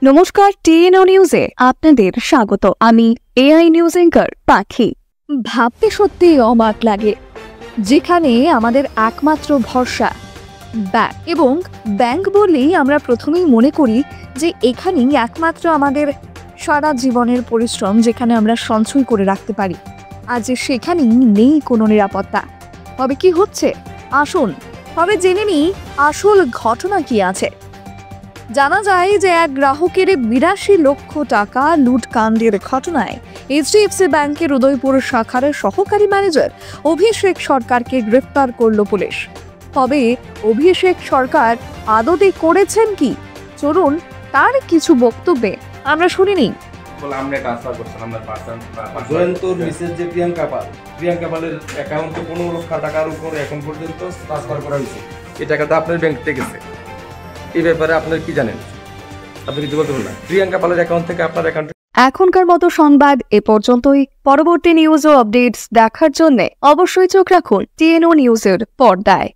নমস্কার, টিএনও নিউজে আপনাদের স্বাগত। আমি এআই নিউজ অ্যাঙ্কার পাখি। ভাবতে সত্যি অবাক লাগে, যেখানে আমাদের একমাত্র ভরসা ব্যাংক, এবং ব্যাংক বললেই আমরা প্রথমেই মনে করি যে এখানেই একমাত্র আমাদের সারা জীবনের পরিশ্রম, যেখানে আমরা সঞ্চয় করে রাখতে পারি। আজ সেখানেই নেই কোনো নিরাপত্তা। তবে কি হচ্ছে আসুন তবে জেনে নিই আসল ঘটনা কি আছে। জানা যায় যে এক গ্রাহকের ৮২ লক্ষ টাকা লুটকাণ্ডের ঘটনায় এইচডিএফসি ব্যাংকের উদয়পুর শাখার সহকারী ম্যানেজার অভিষেক সরকারকে গ্রেফতার করল পুলিশ। তবে অভিষেক সরকার আদতে করেছেন কি, চলুন তার কিছু বক্তব্যে আমরা শুনে নিই। প্রিয়াঙ্কা পালের অ্যাকাউন্টে ১৫ লক্ষ টাকার উপরে এখন পর্যন্ত ট্রান্সফার করা হয়েছে। এই টাকাটা আপনার ব্যাংক থেকে গেছে। এই ব্যাপারে আপনার কি জানেন? আপনি কিছু বলতে পারবেন না? প্রিয়াঙ্কা পালের অ্যাকাউন্ট থেকে আপনার অ্যাকাউন্টে। এখনকার মতো সংবাদ এ পর্যন্তই। পরবর্তী নিউজ ও আপডেটস দেখার জন্য অবশ্যই চোখ রাখুন টিএনও নিউজের পর্দায়।